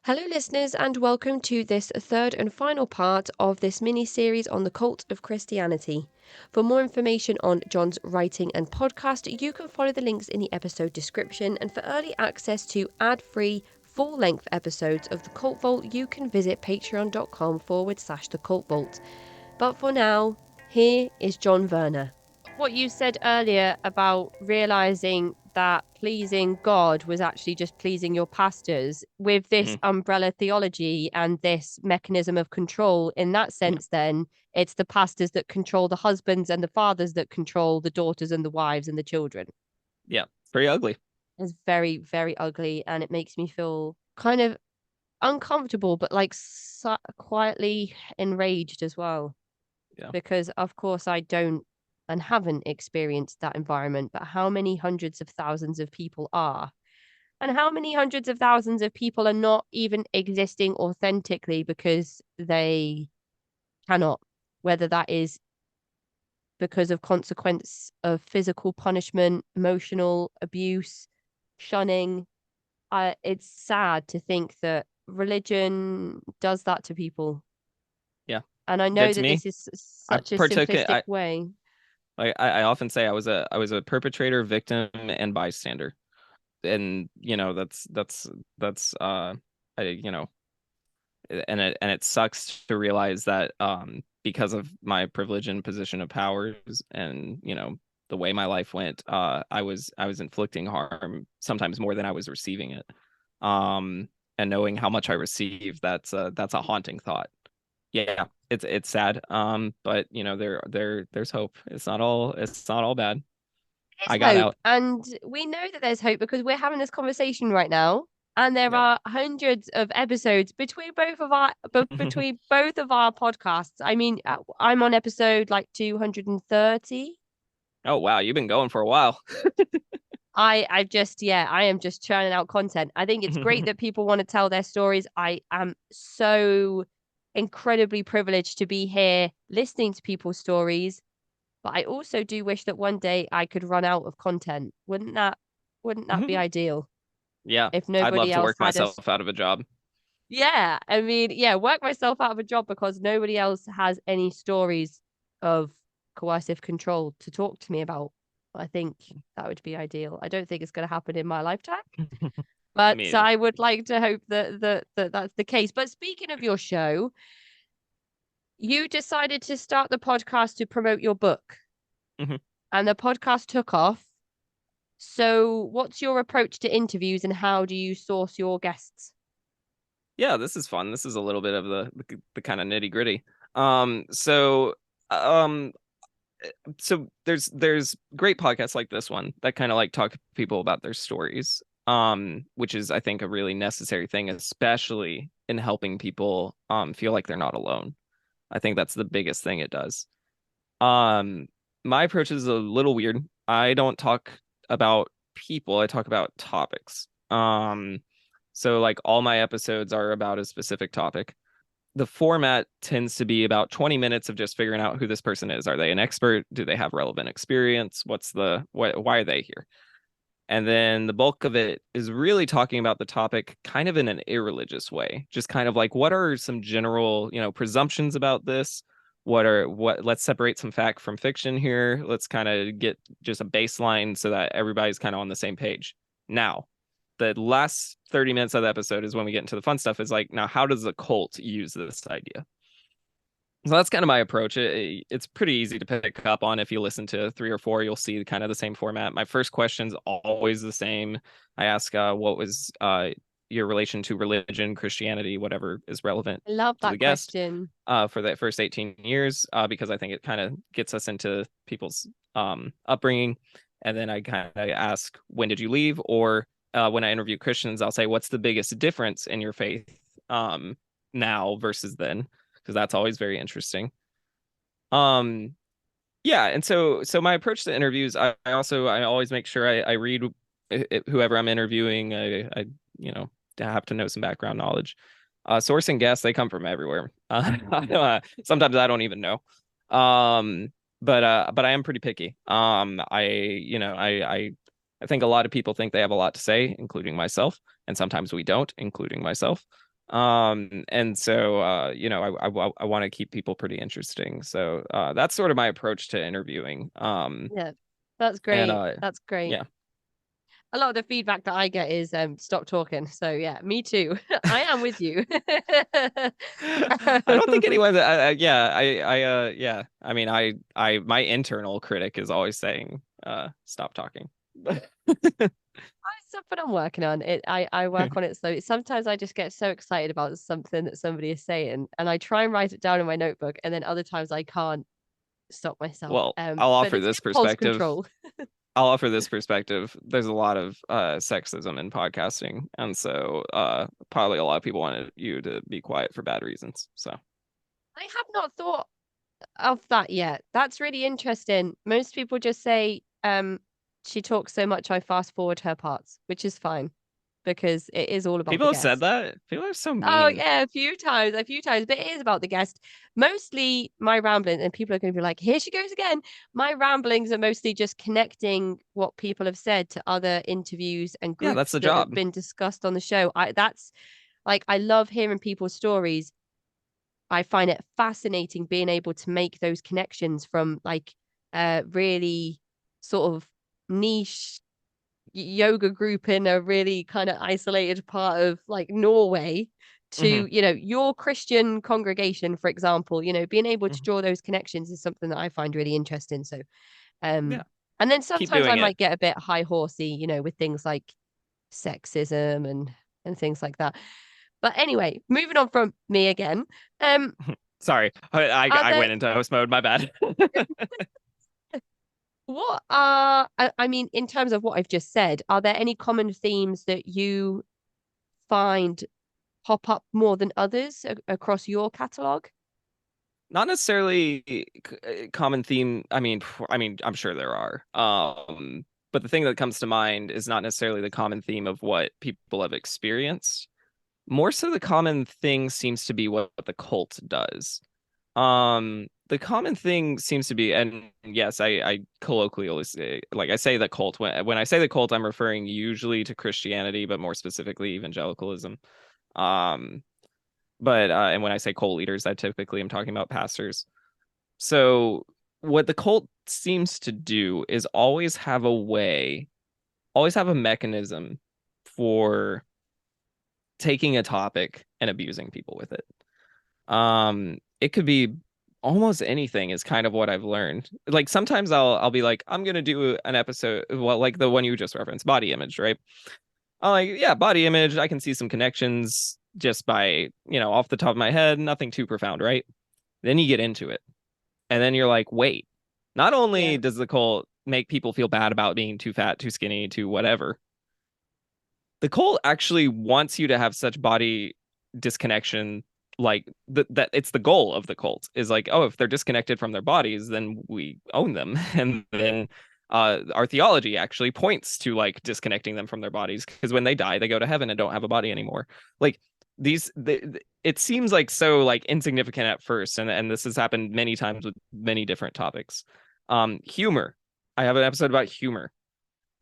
Hello, listeners, and welcome to this third and final part of this mini-series on the cult of Christianity. For more information on John's writing and podcast, you can follow the links in the episode description, and for early access to ad-free, full-length episodes of The Cult Vault, you can visit patreon.com/The Cult Vault. But for now, here is John Verner. What you said earlier about realizing that pleasing God was actually just pleasing your pastors with this umbrella theology and this mechanism of control. In that sense, then it's the pastors that control the husbands and the fathers that control the daughters and the wives and the children. Yeah, very ugly. It's very, very ugly. And it makes me feel kind of uncomfortable, but like quietly enraged as well. Yeah. Because, of course, I don't and haven't experienced that environment, but how many hundreds of thousands of people are? And how many hundreds of thousands of people are not even existing authentically because they cannot, whether that is because of consequence of physical punishment, emotional abuse, shunning. It's sad to think that religion does that to people. Yeah. And I know that this is such a simplistic way. I often say I was a perpetrator, victim, and bystander. And that's it sucks to realize that because of my privilege and position of powers and the way my life went, I was inflicting harm sometimes more than I was receiving it. And knowing how much I received, that's a haunting thought. Yeah, it's sad. But there's hope. It's not all bad. I got Hope, out. and we know that there's hope because we're having this conversation right now, and there Yep. are hundreds of episodes between both of our podcasts. I mean, I'm on episode like 230. Oh wow, you've been going for a while. I am just churning out content. I think it's great that people want to tell their stories. I am so incredibly privileged to be here listening to people's stories. But I also do wish that one day I could run out of content. Wouldn't that be ideal? Yeah, If I'd love nobody to else work had us. myself out of a job. Yeah, I mean, yeah, work myself out of a job because nobody else has any stories of coercive control to talk to me about. I think that would be ideal. I don't think it's going to happen in my lifetime, but Me so either. I would like to hope that that's the case. But speaking of your show, you decided to start the podcast to promote your book, and the podcast took off. So, what's your approach to interviews and how do you source your guests? Yeah, this is fun. This is a little bit of the kind of nitty gritty. So um so there's great podcasts like this one that kind of like talk to people about their stories, which is I think a really necessary thing, especially in helping people feel like they're not alone. I think that's the biggest thing it does. um my approach is a little weird. I don't talk about people, I talk about topics. So like all my episodes are about a specific topic. The format tends to be about 20 minutes of just figuring out who this person is. Are they an expert? Do they have relevant experience? Why are they here? And then the bulk of it is really talking about the topic kind of in an irreligious way. Just kind of like, what are some general, presumptions about this? Let's separate some fact from fiction here. Let's kind of get just a baseline so that everybody's kind of on the same page. Now, the last 30 minutes of the episode is when we get into the fun stuff. Is like, now how does the cult use this idea? So that's kind of my approach. It's pretty easy to pick up on. If you listen to 3 or 4, you'll see kind of the same format. My first question's always the same. I ask, what was your relation to religion, Christianity, whatever is relevant I love to the that guest, question. for that first 18 years, because I think it kind of gets us into people's upbringing. And then I kind of ask, when did you leave? Or when I interview Christians, I'll say, what's the biggest difference in your faith now versus then? Because that's always very interesting. Um, yeah, and so my approach to interviews, I always make sure I read whoever I'm interviewing. I have to know some background knowledge. Sourcing guests, they come from everywhere. Sometimes I don't even know. But I am pretty picky. I think a lot of people think they have a lot to say, including myself, and sometimes we don't, including myself. And so I want to keep people pretty interesting. So that's sort of my approach to interviewing. Yeah, that's And great. That's great. yeah. A lot of the feedback that I get is stop talking. So yeah, me too. I am with you. I don't think anyone yeah, yeah. I mean, my internal critic is always saying stop talking. It's something I'm working on. I work on it slowly. Sometimes I just get so excited about something that somebody is saying, and I try and write it down in my notebook, and then other times I can't stop myself. Well, I'll But offer it's this impulse perspective. control. I'll offer this perspective. There's a lot of sexism in podcasting, and so probably a lot of people wanted you to be quiet for bad reasons. So I have not thought of that yet. That's really interesting. Most people just say, she talks so much I fast forward her parts, which is fine because it is all about people the have said guest. that. People are so Oh mean. yeah, a few times, but it is about the guest. Mostly my rambling, and people are going to be like, "Here she goes again." My ramblings are mostly just connecting what people have said to other interviews and Yeah, that's groups the that have job. been discussed on the show. That's like I love hearing people's stories. I find it fascinating being able to make those connections from like really sort of niche yoga group in a really kind of isolated part of like Norway Hmm. to, your Christian congregation, for example, being able to Hmm. draw those connections is something that I find really interesting. So, um, Yeah, and then keep sometimes I doing it. might get a bit high horsey, with things like sexism and things like that. But anyway, moving on from me again. Um, Sorry, are I there went into host mode. My bad. I mean, in terms of what I've just said, are there any common themes that you find pop up more than others across your catalog? Not necessarily common theme. I'm sure there are. But the thing that comes to mind is not necessarily the common theme of what people have experienced. More so, the common thing seems to be what the cult does. The common thing seems to be, and yes, I colloquially say, like I say the cult. When I say the cult, I'm referring usually to Christianity, but more specifically evangelicalism. Um, but and when I say cult leaders, I typically am talking about pastors. So what the cult seems to do is always have a mechanism for taking a topic and abusing people with it. It could be almost anything is kind of what I've learned. Like sometimes I'll be like, I'm gonna do an episode, well, like the one you just referenced, body image, right? I'm like, yeah, body image, I can see some connections just by, off the top of my head, nothing too profound, right? Then you get into it. And then you're like, wait, not only Yeah, does the cult make people feel bad about being too fat, too skinny, too whatever, the cult actually wants you to have such body disconnection, like that it's the goal of the cult is like, oh, if they're disconnected from their bodies, then we own them. And then our theology actually points to like disconnecting them from their bodies because when they die, they go to heaven and don't have a body anymore. Like it seems like so like insignificant at first, and this has happened many times with many different topics. Humor. I have an episode about humor.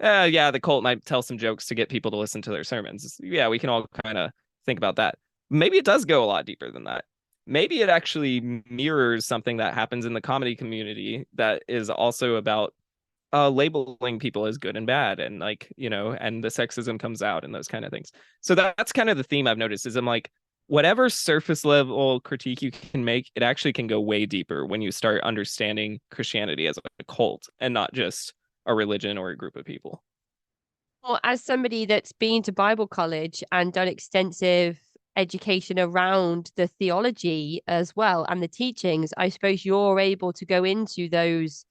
Yeah, the cult might tell some jokes to get people to listen to their sermons. Yeah, we can all kind of think about that. Maybe it does go a lot deeper than that. Maybe it actually mirrors something that happens in the comedy community that is also about labeling people as good and bad, and like, and the sexism comes out and those kind of things. So that's kind of the theme I've noticed is I'm like, whatever surface level critique you can make, it actually can go way deeper when you start understanding Christianity as a cult and not just a religion or a group of people. well, as somebody that's been to Bible college and done extensive education around the theology as well and the teachings, I suppose you're able to go into those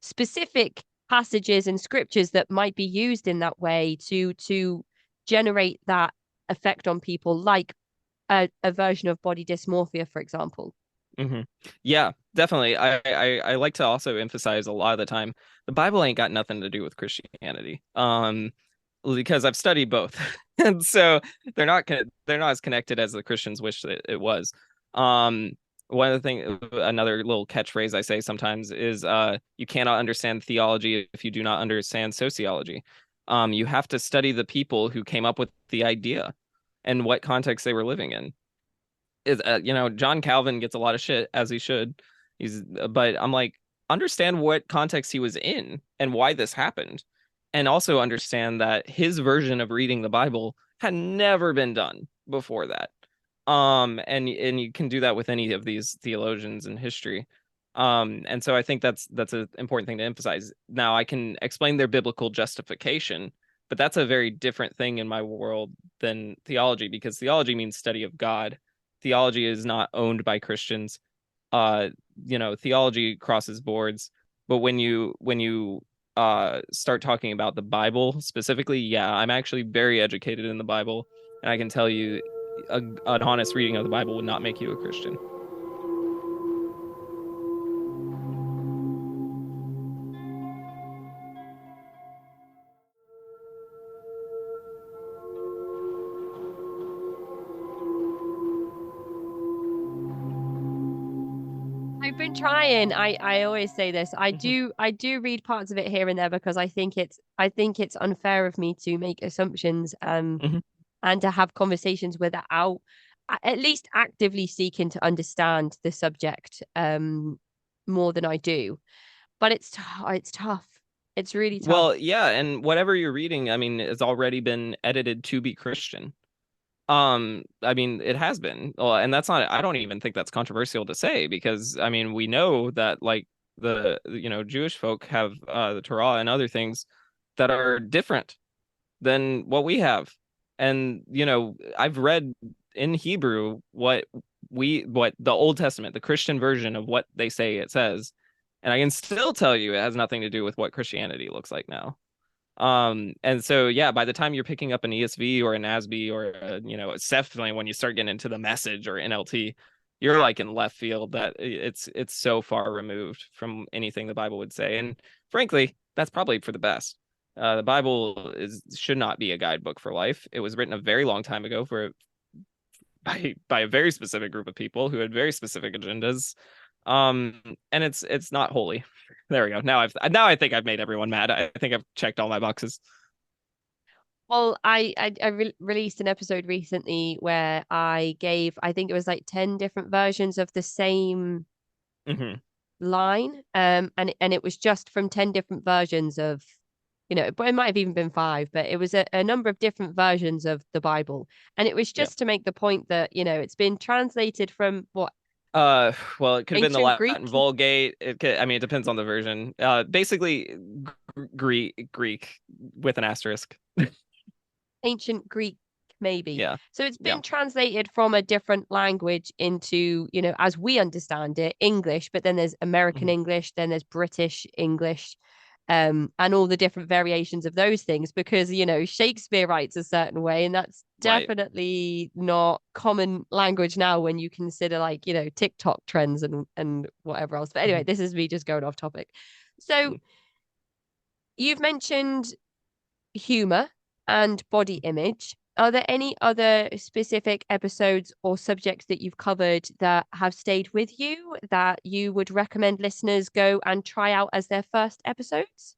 specific passages and scriptures that might be used in that way to generate that effect on people, like a version of body dysmorphia, for example. Hmm. Yeah, definitely. I like to also emphasize a lot of the time the Bible ain't got nothing to do with Christianity. Because I've studied both, and so they're not as connected as the Christians wish that it was. Um, one of the thing, another little catchphrase I say sometimes is, you cannot understand theology if you do not understand sociology. You have to study the people who came up with the idea, and what context they were living in. Is John Calvin gets a lot of shit, as he should. But I'm like, understand what context he was in and why this happened, and also understand that his version of reading the Bible had never been done before that. And you can do that with any of these theologians in history. And so I think that's an important thing to emphasize. Now I can explain their biblical justification, but that's a very different thing in my world than theology, because theology means study of God. Theology is not owned by Christians. Theology crosses boards, but when you start talking about the Bible specifically, yeah, I'm actually very educated in the Bible, and I can tell you an honest reading of the Bible would not make you a Christian. I've been trying. I always say this. I do read parts of it here and there because I think it's unfair of me to make assumptions Mhm. and to have conversations without at least actively seeking to understand the subject more than I do. But it's tough. It's really tough. Well, yeah, and whatever you're reading, I mean, it's already been edited to be Christian. I mean, it has been. Well, and that's not, I don't even think that's controversial to say, because I mean, we know that like Jewish folk have the Torah and other things that are different than what we have. And I've read in Hebrew what the Old Testament, the Christian version of what they say it says, and I can still tell you it has nothing to do with what Christianity looks like now. And so yeah, by the time you're picking up an ESV or an ASB or it's definitely when you start getting into the Message or NLT, you're like in left field, that it's so far removed from anything the Bible would say. And frankly, that's probably for the best. The Bible should not be a guidebook for life. It was written a very long time ago by a very specific group of people who had very specific agendas. And it's not holy. There we go. Now I think I've made everyone mad. I think I've checked all my boxes. Well, I released an episode recently where I think it was like 10 different versions of the same Hmm. line. And it was just from 10 different versions of, but it might have even been five, but it was a number of different versions of the Bible. And it was Yeah. just to make the point that, it's been translated from what, Well, it could have been the ancient Latin Greek? Vulgate. I mean, it depends on the version. Basically, Greek with an asterisk. Ancient Greek, maybe. Yeah. So it's Yeah. been translated from a different language into, as we understand it, English, but then there's American Mhm. English, then there's British English, and all the different variations of those things because, Shakespeare writes a certain way, and that's Right. definitely not common language now when you consider like, TikTok trends and whatever else. But anyway, Mhm. this is me just going off topic. So you've mentioned humor and body image. Are there any other specific episodes or subjects that you've covered that have stayed with you that you would recommend listeners go and try out as their first episodes?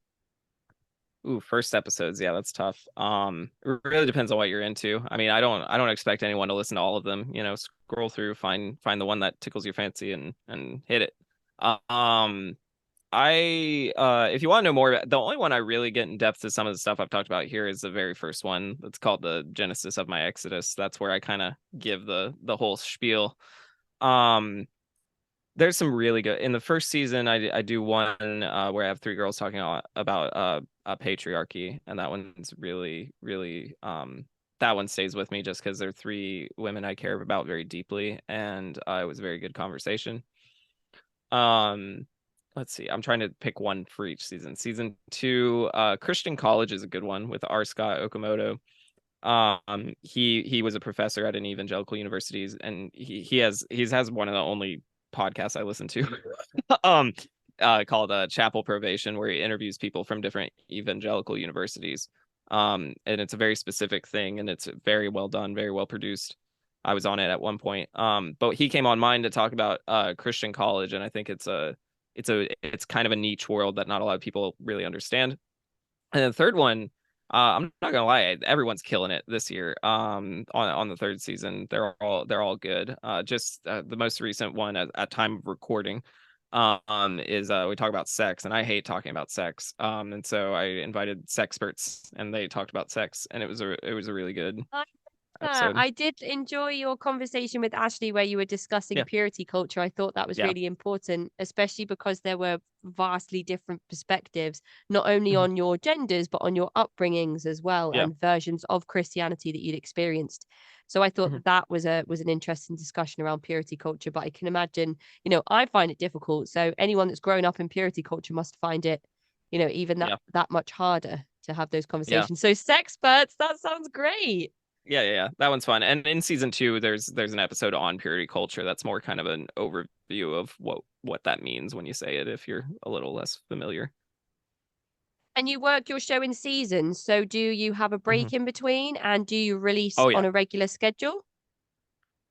Ooh, first episodes. Yeah, that's tough. It really depends on what you're into. I mean, I don't expect anyone to listen to all of them. Scroll through, find the one that tickles your fancy and hit it. Um, if you want to know more, the only one I really get in depth to some of the stuff I've talked about here is the very first one. That's called the Genesis of my Exodus. That's where I kind of give the whole spiel. Um, there's some really good in the first season. I do one where I have three girls talking about patriarchy, and that one's really that one stays with me just because they're three women I care about very deeply, and it was a very good conversation. Um, let's see. I'm trying to pick one for each season. Season two, Christian College is a good one with R. Scott Okamoto. He was a professor at an evangelical universities, and he has one of the only podcasts I listen to, um, called Chapel Probation, where he interviews people from different evangelical universities. And it's a very specific thing, and it's very well done, very well produced. I was on it at one point. But he came on mine to talk about Christian college, and I think it's kind of a niche world that not a lot of people really understand. And the third one, I'm not gonna lie, everyone's killing it this year. On the third season, they're all good. Just the most recent one at time of recording, is we talk about sex, and I hate talking about sex. And so I invited sexperts, and they talked about sex, and it was a really good episode. I did enjoy your conversation with Ashley where you were discussing Yeah, purity culture. I thought that was yeah, really important, especially because there were vastly different perspectives, not only mhm, on your genders, but on your upbringings as well, yeah, and versions of Christianity that you'd experienced. So I thought mhm, that that was an interesting discussion around purity culture. But I can imagine, I find it difficult. So anyone that's grown up in purity culture must find it, even that yeah, that much harder to have those yeah. conversations. So sexperts, that sounds great. Yeah. That one's fun. And in season two, there's an episode on purity culture that's more kind of an overview of what that means when you say it, if you're a little less familiar. And you work your show in seasons, so do you have a Mhm. break in between and do you release Oh on yeah. a regular schedule?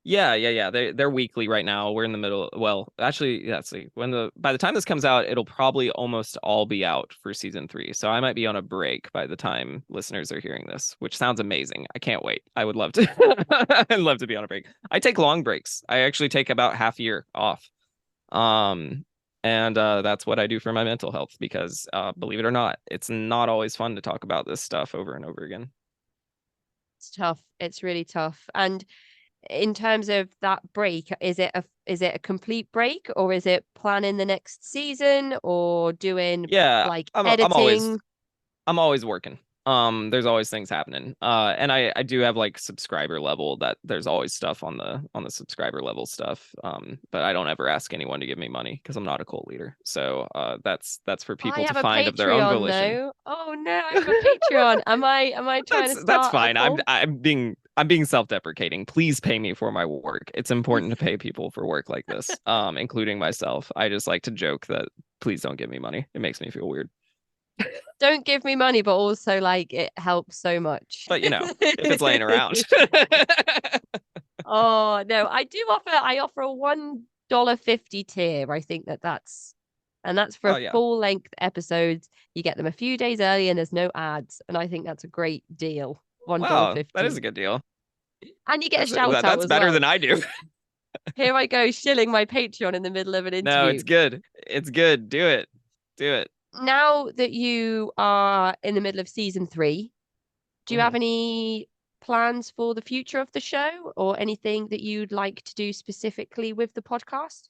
Yeah. They're weekly right now. We're in the middle. Well, actually, yeah, see, by the time this comes out, it'll probably almost all be out for season three. So I might be on a break by the time listeners are hearing this, which sounds amazing. I can't wait. I would love to. I'd love to be on a break. I take long breaks. I actually take about half a year off. Um, and that's what I do for my mental health because, believe it or not, it's not always fun to talk about this stuff over and over again. It's tough. It's really tough. And in terms of that break, is it a complete break or is it planning the next season or doing Yeah, like I'm always editing? I'm always working. There's always things happening. And I do have like subscriber level that there's always stuff on the subscriber level stuff. But I don't ever ask anyone to give me money because I'm not a cult leader. So that's for I people to have a find of their own Patreon volition. though. Oh no, I have a Patreon. Am I trying to That's start a fine. I'm cult? I'm being I'm being self-deprecating. Please pay me for my work. It's important to pay people for work like this, including myself. I just like to joke that please don't give me money. It makes me feel weird. Don't give me money, but also like it helps so much. But if it's laying around. Oh no, I offer a $1.50 tier. I think that's for Oh yeah. full length episodes. You get them a few days early and there's no ads. And I think that's a great deal. Wow, that is a $1.50. good deal. And you get a shout out That's as better well. than I do. Here I go shilling my Patreon in the middle of an No, interview. it's good. It's good. Do it. Do it. Now that you are in the middle of season 3, do you Mhm. have any plans for the future of the show or anything that you'd like to do specifically with the podcast?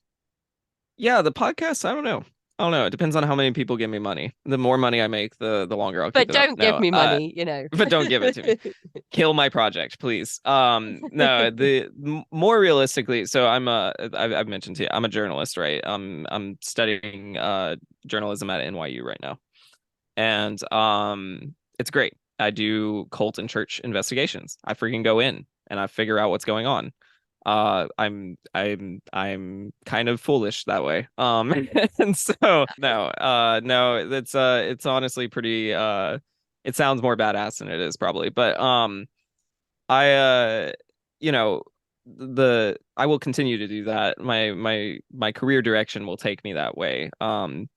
Yeah, the podcast, I don't know. I don't know. It depends on how many people give me money. The more money I make, the longer I'll keep But it up. don't give No, me money. but don't give it to me. Kill my project, please. No, more realistically, so I've mentioned to you, I'm a journalist, right? I'm studying journalism at NYU right now. And it's great. I do cult and church investigations. I freaking go in and I figure out what's going on. I'm kind of foolish that way. And so no, it's honestly pretty it sounds more badass than it is probably. But I you know the I will continue to do that. My career direction will take me that way. And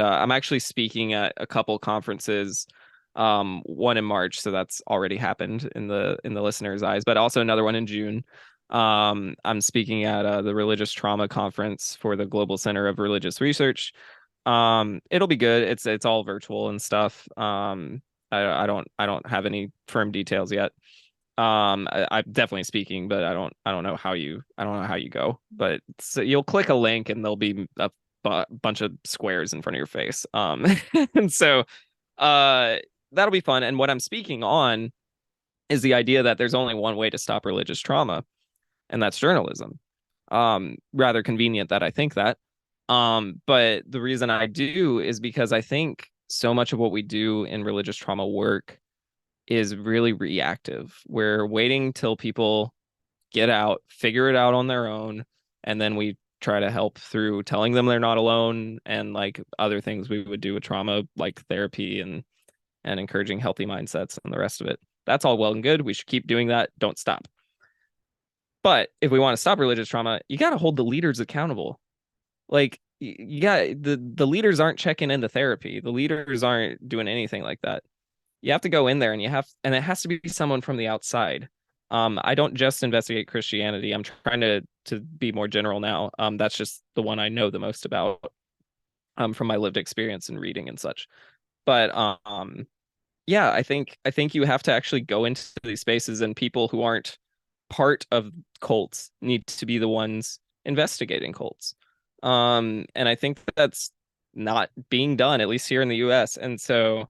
I'm actually speaking at a couple conferences, one in March, so that's already happened in the listeners' eyes, but also another one in June. I'm speaking at the Religious Trauma Conference for the Global Center of Religious Research. It'll be good. It's all virtual and stuff. I don't have any firm details yet. I'm definitely speaking, but I don't know how you go. But so you'll click a link and there'll be a bunch of squares in front of your face. And so uh that'll be fun. And what I'm speaking on is the idea that there's only one way to stop religious trauma, and that's journalism. Rather convenient that I think that. But the reason I do is because I think so much of what we do in religious trauma work is really reactive. We're waiting till people get out, figure it out on their own, and then we try to help through telling them they're not alone and like other things we would do with trauma, like therapy and encouraging healthy mindsets and the rest of it. That's all well and good. We should keep doing that. Don't stop. But if we want to stop religious trauma, you got to hold the leaders accountable. Like you got the leaders aren't checking into therapy. The leaders aren't doing anything like that. you have to go in there, and it has to be someone from the outside. I don't just investigate Christianity. I'm trying to be more general now. That's just the one I know the most about, from my lived experience and reading and such. But yeah, I think you have to actually go into these spaces, and people who aren't part of cults need to be the ones investigating cults. And I think that's not being done, at least here in the US. And so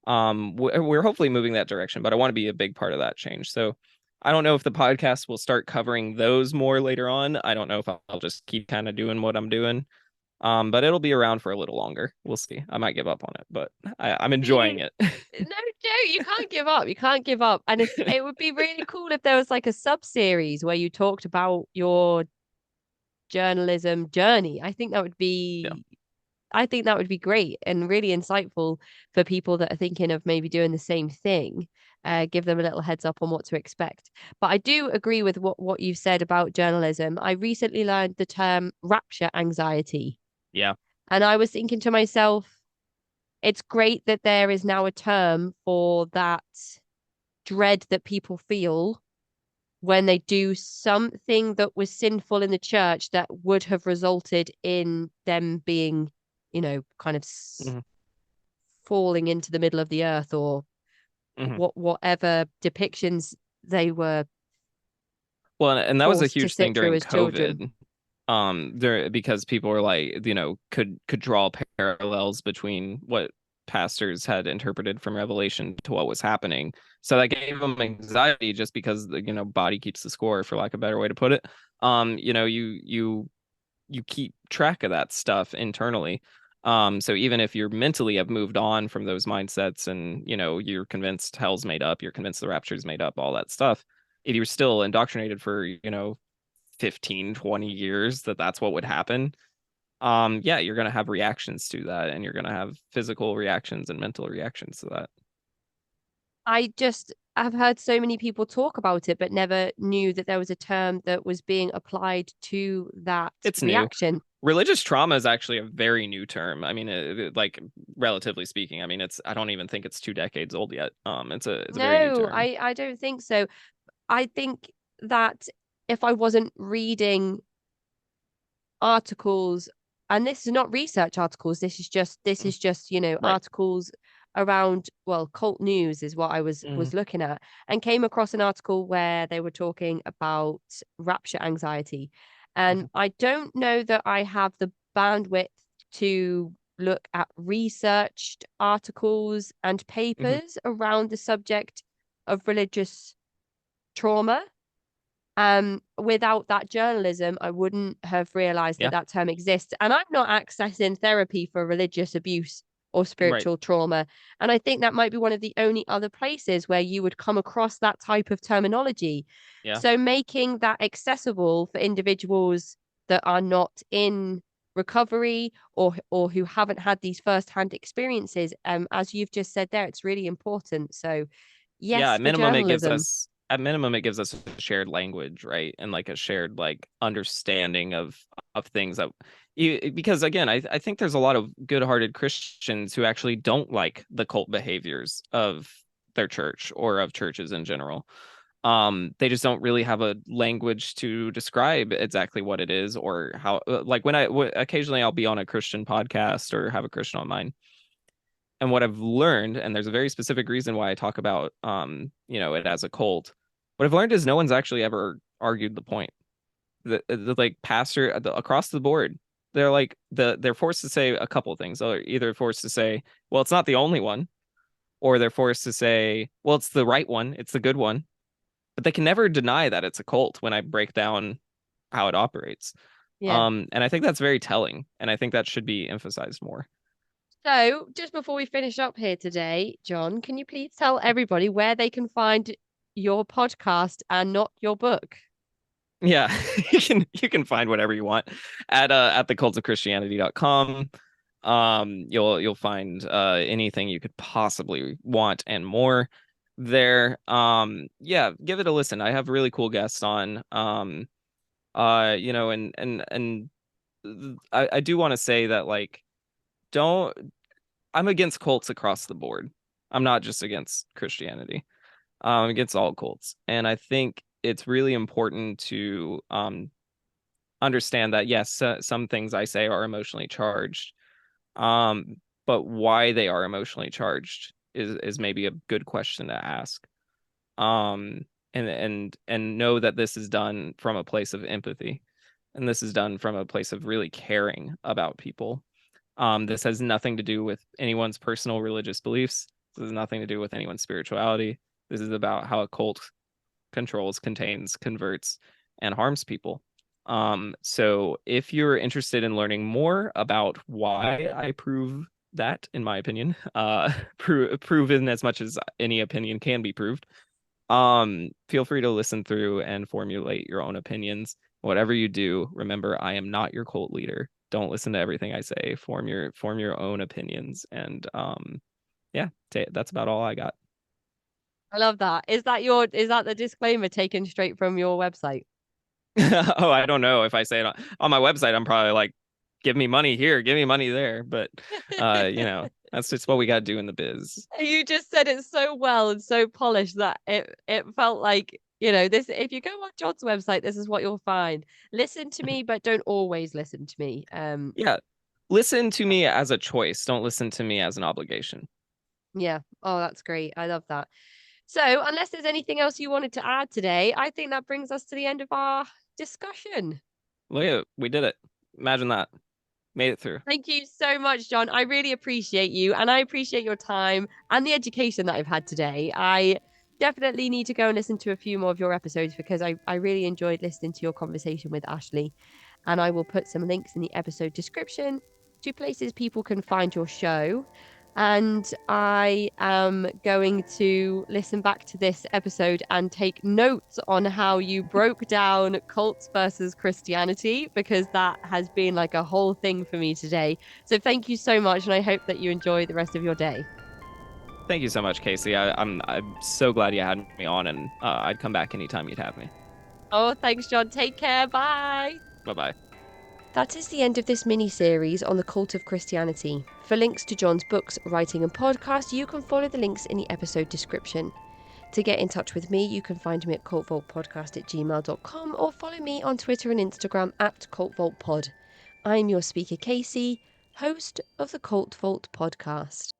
we're hopefully moving that direction, but I want to be a big part of that change. So I don't know if the podcast will start covering those more later on. I don't know if I'll just keep kind of doing what I'm doing. But it'll be around for a little longer. We'll see. I might give up on it, but I'm enjoying it. No, Joe, you can't give up. You can't give up. And it would be really cool if there was like a sub-series where you talked about your journalism journey. Yeah. I think that would be great and really insightful for people that are thinking of maybe doing the same thing. Give them a little heads up on what to expect. But I do agree with what you've said about journalism. I recently learned the term rapture anxiety. Yeah. And I was thinking to myself, it's great that there is now a term for that dread that people feel when they do something that was sinful in the church that would have resulted in them being, kind of Hmm. falling into the middle of the earth or Hmm. whatever depictions they were Well, and that was a forced to huge thing sit through during as children. COVID. There, because people were like, could draw parallels between what pastors had interpreted from Revelation to what was happening. So that gave them anxiety, just because the, body keeps the score, for lack of a better way to put it. You keep track of that stuff internally. So even if you're mentally have moved on from those mindsets, and you're convinced hell's made up, you're convinced the rapture's made up, all that stuff, if you're still indoctrinated for 15, 20 years that that's what would happen, yeah, you're going to have reactions to that, and you're going to have physical reactions and mental reactions to that. I've heard so many people talk about it, but never knew that there was a term that was being applied to that It's new. reaction. Religious trauma is actually a very new term. I mean, like, relatively speaking, I mean, I don't even think it's 2 decades old yet. It's a very new No, term. I don't think so. I think that if I wasn't reading articles, and this is not research articles, this is just Right. articles around, well, cult news is what I was Hmm. was looking at, and came across an article where they were talking about rapture anxiety. And Hmm. I don't know that I have the bandwidth to look at researched articles and Hmm. papers around the subject of religious trauma. Without that journalism, I wouldn't have realized that Yeah. that term exists. And I'm not accessing therapy for religious abuse or Right. spiritual trauma. And I think that might be one of the only other places where you would come across that type of terminology. Yeah. So making that accessible for individuals that are not in recovery or who haven't had these first-hand experiences, as you've just said there, it's really important. So Yeah, yes, for journalism. at minimum it gives us a shared language, right? And like a shared, like, understanding of things that because again, I think there's a lot of good-hearted Christians who actually don't like the cult behaviors of their church or of churches in general. They just don't really have a language to describe exactly what it is, or how, like, occasionally I'll be on a Christian podcast or have a Christian on mine, and what I've learned, and there's a very specific reason why I talk about it as a cult. What I've learned is no one's actually ever argued the point. The like pastor, across the board, they're forced to say a couple of things. They're either forced to say, well, it's not the only one, or they're forced to say, well, it's the right one, it's the good one. But they can never deny that it's a cult when I break down how it operates. Yeah. And I think that's very telling, and I think that should be emphasized more. So, just before we finish up here today, John, can you please tell everybody where they can find your podcast and not your book? Yeah, you can find whatever you want at thecultofchristianity.com. You'll find anything you could possibly want and more there. Yeah, give it a listen. I have really cool guests on. And I do want to say that, like, don't I'm against cults across the board. I'm not just against Christianity. Against all cults. And I think it's really important to understand that yes, some things I say are emotionally charged. But why they are emotionally charged is maybe a good question to ask. Um, and know that this is done from a place of empathy, and this is done from a place of really caring about people. This has nothing to do with anyone's personal religious beliefs. This has nothing to do with anyone's spirituality. This is about how a cult controls, contains, converts, and harms people. So if you're interested in learning more about why I prove that, in my opinion, proven as much as any opinion can be proved, feel free to listen through and formulate your own opinions. Whatever you do, remember I am not your cult leader. Don't listen to everything I say. Form your own opinions, and yeah, that's about all I got. I love that. Is that the disclaimer taken straight from your website? Oh, I don't know if I say it on my website. I'm probably like, give me money here, give me money there. But that's just what we got to do in the biz. You just said it so well and so polished that it felt like, this, if you go on John's website, this is what you'll find. Listen to me, but don't always listen to me. Yeah. Listen to me as a choice. Don't listen to me as an obligation. Yeah. Oh, that's great. I love that. So, unless there's anything else you wanted to add today, I think that brings us to the end of our discussion. Look at it. We did it. Imagine that. Made it through. Thank you so much, John. I really appreciate you, and I appreciate your time and the education that I've had today. I definitely need to go and listen to a few more of your episodes because I really enjoyed listening to your conversation with Ashley. And I will put some links in the episode description to places people can find your show. And I am going to listen back to this episode and take notes on how you broke down cults versus Christianity, because that has been like a whole thing for me today. So thank you so much, and I hope that you enjoy the rest of your day. Thank you so much, Casey. I'm so glad you had me on, and I'd come back anytime you'd have me. Oh, thanks, John. Take care. Bye. Bye bye. That is the end of this mini-series on the cult of Christianity. For links to John's books, writing and podcast, you can follow the links in the episode description. To get in touch with me, you can find me at cultvaultpodcast@gmail.com or follow me on Twitter and Instagram at cultvaultpod. I'm your speaker, Casey, host of the Cult Vault podcast.